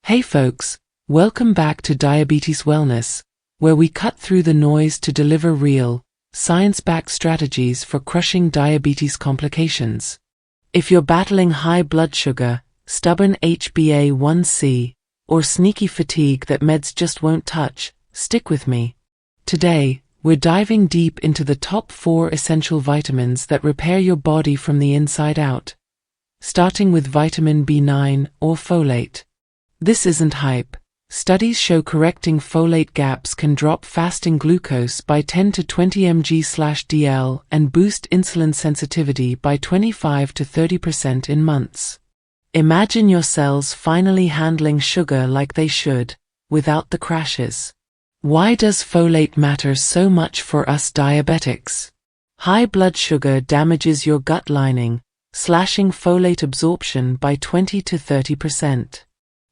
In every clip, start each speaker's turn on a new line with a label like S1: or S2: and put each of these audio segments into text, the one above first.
S1: Hey folks, welcome back to Diabetes Wellness, where we cut through the noise to deliver real, science-backed strategies for crushing diabetes complications. If you're battling high blood sugar, stubborn A1c, or sneaky fatigue that meds just won't touch, stick with me. Today, we're diving deep into the top 4 essential vitamins that repair your body from the inside out. Starting with vitamin B9 or folate. This isn't hype. Studies show correcting folate gaps can drop fasting glucose by 10 to 20 mg/dl and boost insulin sensitivity by 25 to 30% in months. Imagine your cells finally handling sugar like they should, without the crashes. Why does folate matter so much for us diabetics? High blood sugar damages your gut lining, slashing folate absorption by 20 to 30%.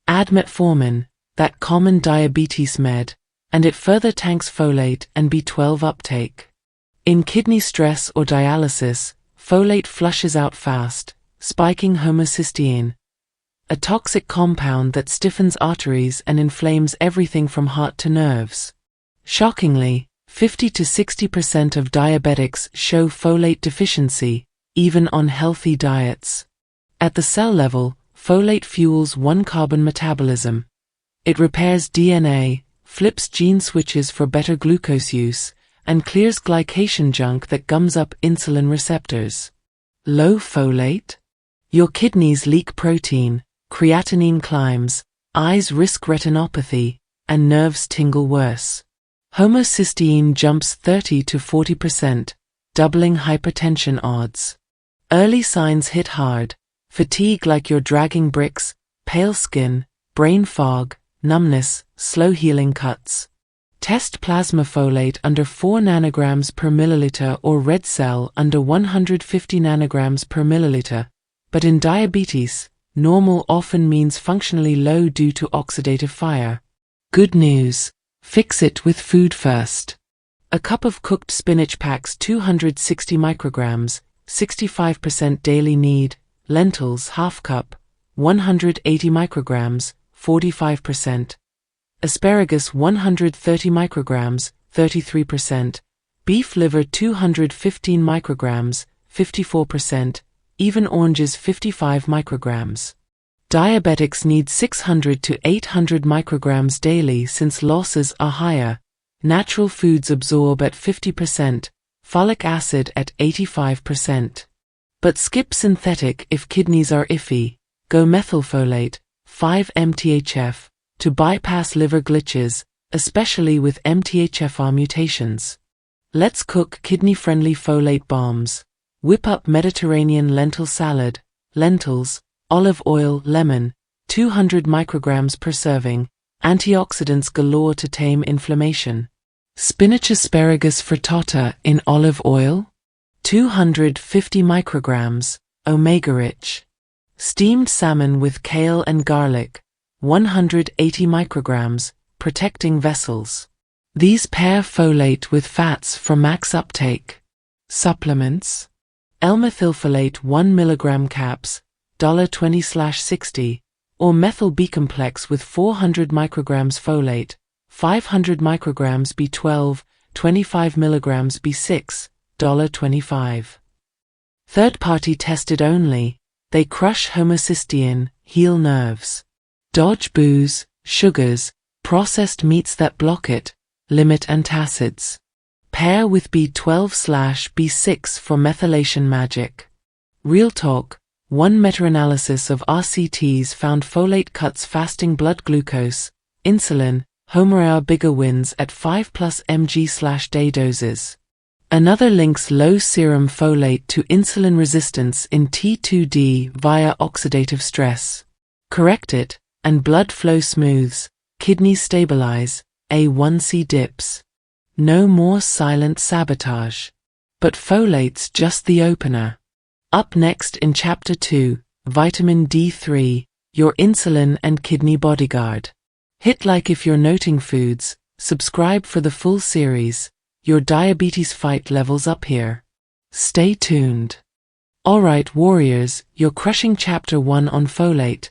S1: Add metformin, that common diabetes med, and it further tanks folate and B12 uptake. In kidney stress or dialysis, folate flushes out fast, spiking homocysteine, a toxic compound that stiffens arteries and inflames everything from heart to nerves. Shockingly, 50 to 60% of diabetics show folate deficiency, even on healthy diets. At the cell level, folate fuels 1-carbon metabolism. It repairs DNA, flips gene switches for better glucose use, and clears glycation junk that gums up insulin receptors. Low folate? Your kidneys leak protein, creatinine climbs, eyes risk retinopathy, and nerves tingle worse. Homocysteine jumps 30 to 40%, doubling hypertension odds. Early signs hit hard. Fatigue like you're dragging bricks, pale skin, brain fog, numbness, slow healing cuts. Test plasma folate under 4 nanograms per milliliter or red cell under 150 nanograms per milliliter, but in diabetes, normal often means functionally low due to oxidative fire. Good news, fix it with food first. A cup of cooked spinach packs 260 micrograms, 65% daily need. Lentils half cup, 180 micrograms, 45%. Asparagus 130 micrograms, 33%. Beef liver 215 micrograms, 54%. Even oranges 55 micrograms. Diabetics need 600 to 800 micrograms daily since losses are higher. Natural foods absorb at 50%, folic acid at 85%. But skip synthetic if kidneys are iffy. Go methylfolate, 5-MTHF, to bypass liver glitches, especially with MTHFR mutations. Let's cook kidney-friendly folate bombs. Whip up Mediterranean lentil salad, lentils, olive oil, lemon, 200 micrograms per serving, antioxidants galore to tame inflammation. Spinach asparagus frittata in olive oil? 250 micrograms, omega-rich. Steamed salmon with kale and garlic, 180 micrograms, protecting vessels. These pair folate with fats for max uptake. Supplements. L-methylfolate 1 mg caps, $20/60, or methyl B-complex with 400 micrograms folate, 500 micrograms B12, 25 mg B6, $25. Third-party tested only. They crush homocysteine, heal nerves. Dodge booze, sugars, processed meats that block it, limit antacids. Pair with B12/B6 for methylation magic. Real talk, one meta-analysis of RCTs found folate cuts fasting blood glucose, insulin, Homer bigger wins at 5+ mg/day doses. Another links low serum folate to insulin resistance in T2D via oxidative stress. Correct it, and blood flow smooths, kidneys stabilize, A1c dips. No more silent sabotage. But folate's just the opener. Up next in Chapter 2, Vitamin D3, your insulin and kidney bodyguard. Hit like if you're noting foods, subscribe for the full series. Your diabetes fight levels up here. Stay tuned. Alright warriors, you're crushing Chapter 1 on folate.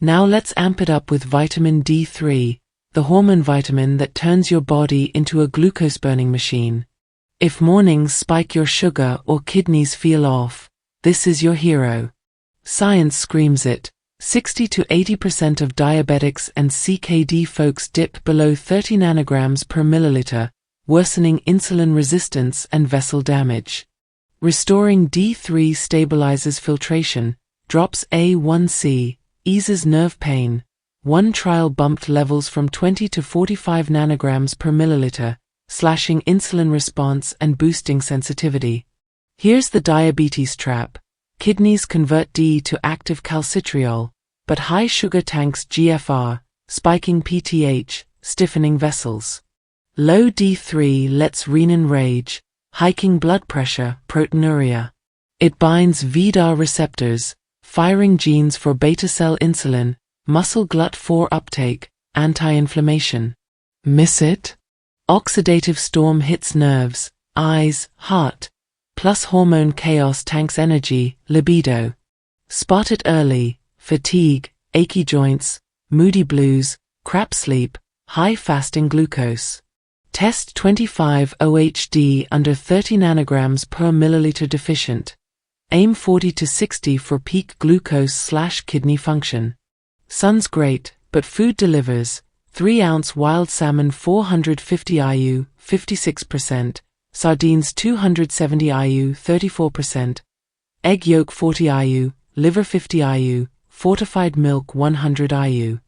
S1: Now let's amp it up with vitamin D3, the hormone vitamin that turns your body into a glucose-burning machine. If mornings spike your sugar or kidneys feel off, this is your hero. Science screams it. 60 to 80% of diabetics and CKD folks dip below 30 nanograms per milliliter, worsening insulin resistance and vessel damage. Restoring D3 stabilizes filtration, drops A1c, eases nerve pain. One trial bumped levels from 20 to 45 nanograms per milliliter, slashing insulin response and boosting sensitivity. Here's the diabetes trap. Kidneys convert D to active calcitriol, but high sugar tanks GFR, spiking PTH, stiffening vessels. Low D3 lets renin rage, hiking blood pressure, proteinuria. It binds VDAR receptors, firing genes for beta cell insulin, muscle GLUT4 uptake, anti-inflammation. Miss it? Oxidative storm hits nerves, eyes, heart, plus hormone chaos tanks energy, libido. Spot it early: fatigue, achy joints, moody blues, crap sleep, high fasting glucose. Test 25 OHD under 30 nanograms per milliliter deficient. Aim 40 to 60 for peak glucose/kidney function. Sun's great, but food delivers. 3-ounce wild salmon 450 IU, 56%. Sardines 270 IU, 34%. Egg yolk 40 IU, liver 50 IU, fortified milk 100 IU.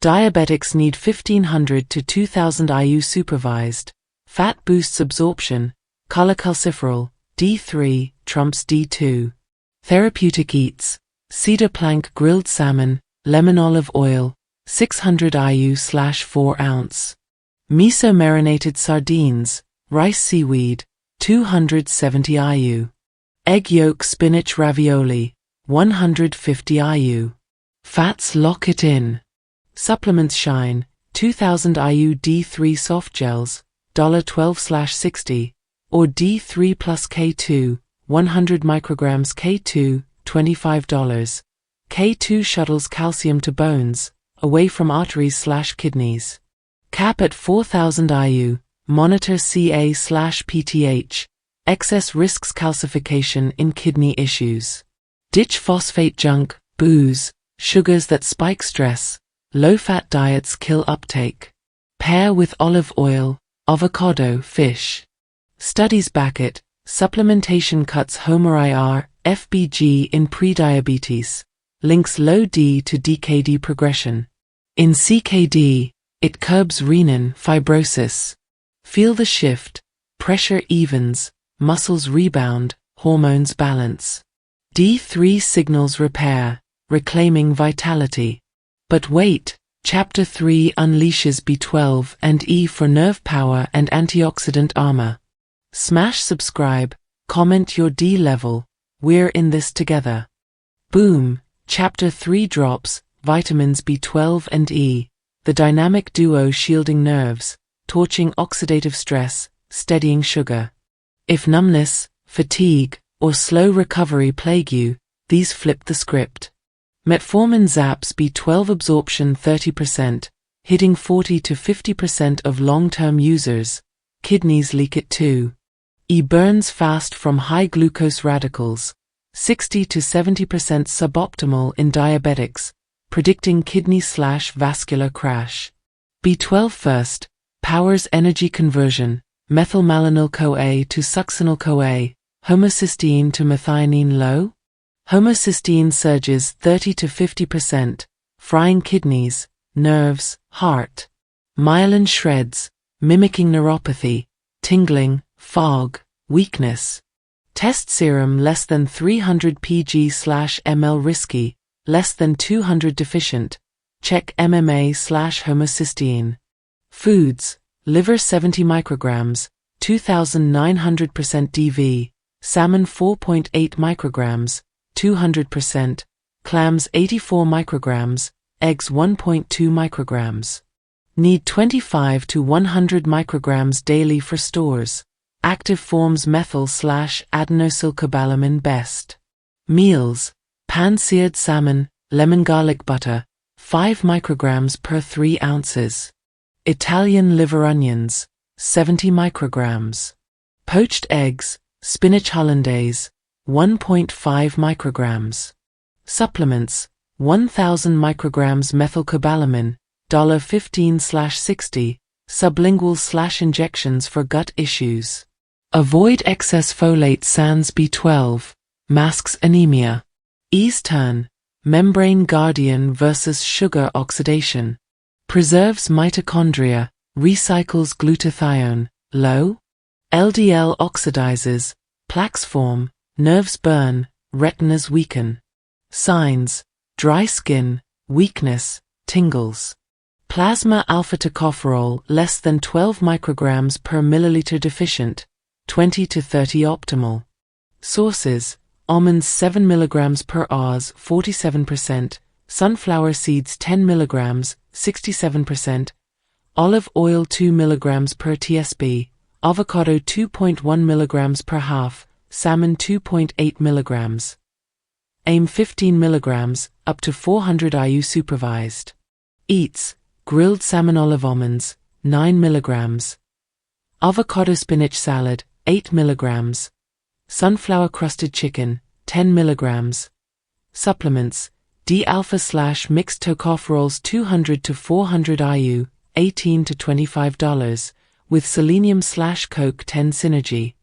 S1: Diabetics need 1500 to 2000 IU supervised. Fat boosts absorption. Cholecalciferol, D3, trumps D2. Therapeutic eats: cedar plank grilled salmon, lemon olive oil, 600 IU/4 ounce. Miso marinated sardines, rice seaweed, 270 IU. Egg yolk spinach ravioli, 150 IU. Fats lock it in. Supplements shine: 2000 IU D3 soft gels, $12/60, or D3 plus K2, 100 micrograms K2, $25. K2 shuttles calcium to bones, away from arteries/kidneys. Cap at 4000 IU. Monitor Ca/PTH. Excess risks calcification in kidney issues. Ditch phosphate junk, booze, sugars that spike stress. Low-fat diets kill uptake. Pair with olive oil, avocado, fish. Studies back it. Supplementation cuts HOMA-IR, FBG in prediabetes. Links low D to DKD progression. In CKD, it curbs renin fibrosis. Feel the shift. Pressure evens, muscles rebound, hormones balance. D3 signals repair, reclaiming vitality. But wait, Chapter 3 unleashes B12 and E for nerve power and antioxidant armor. Smash subscribe, comment your D level, we're in this together. Boom, Chapter 3 drops, vitamins B12 and E, the dynamic duo shielding nerves, torching oxidative stress, steadying sugar. If numbness, fatigue, or slow recovery plague you, these flip the script. Metformin zaps B12 absorption 30%, hitting 40 to 50% of long-term users. Kidneys leak it too. E burns fast from high glucose radicals, 60 to 70% suboptimal in diabetics, predicting kidney/vascular crash. B12 first, powers energy conversion, methylmalonyl-CoA to succinyl-CoA, homocysteine to methionine low? Homocysteine surges 30 to 50%, frying kidneys, nerves, heart. Myelin shreds, mimicking neuropathy, tingling, fog, weakness. Test serum less than 300 pg/ml risky, less than 200 deficient. Check MMA/homocysteine. Foods: liver 70 micrograms, 2900% DV, salmon 4.8 micrograms, 200%, clams 84 micrograms, eggs 1.2 micrograms. Need 25 to 100 micrograms daily for stores. Active forms methyl/adenosylcobalamin best. Meals: pan-seared salmon, lemon garlic butter, 5 micrograms per 3 ounces. Italian liver onions, 70 micrograms. Poached eggs, spinach hollandaise, 1.5 micrograms. Supplements, 1000 micrograms methylcobalamin, $15/60, sublingual/injections for gut issues. Avoid excess folate sans B12, masks anemia. Ease-turn, membrane guardian versus sugar oxidation. Preserves mitochondria, recycles glutathione, low. LDL oxidizes, plaques form, nerves burn, retinas weaken. Signs, dry skin, weakness, tingles. Plasma alpha-tocopherol less than 12 micrograms per milliliter deficient, 20 to 30 optimal. Sources, almonds 7 mg per Oz 47%, sunflower seeds 10 mg 67%, olive oil 2 mg per TSB, avocado 2.1 mg per half, salmon 2.8 mg. AIM 15 mg, up to 400 IU supervised. Eats, grilled salmon olive almonds, 9 mg. Avocado spinach salad, 8 mg. Sunflower crusted chicken, 10 mg. Supplements, D-alpha/mixed tocopherols 200 to 400 IU, $18 to $25, with selenium/coke 10 synergy.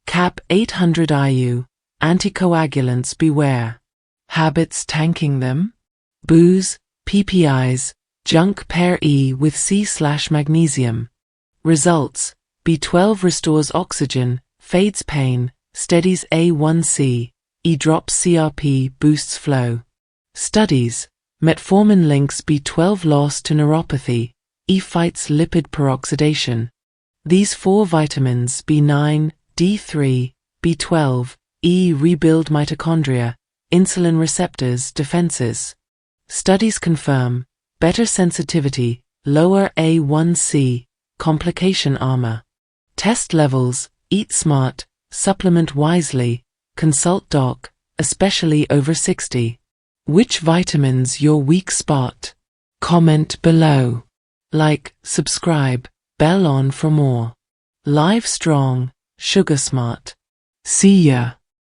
S1: Cap 800 IU, anticoagulants beware. Habits tanking them? Booze, PPIs, junk pair E with C/magnesium. Results, B12 restores oxygen, fades pain, steadies A1c, E drops CRP, boosts flow. Studies, metformin links B12 loss to neuropathy, E fights lipid peroxidation. These 4 vitamins B9, D3, B12, E rebuild mitochondria, insulin receptors, defenses. Studies confirm better sensitivity, lower A1c, complication armor. Test levels, eat smart, supplement wisely, consult doc, especially over 60. Which vitamins your weak spot? Comment below. Like, subscribe, bell on for more. Live strong, sugar smart. See ya.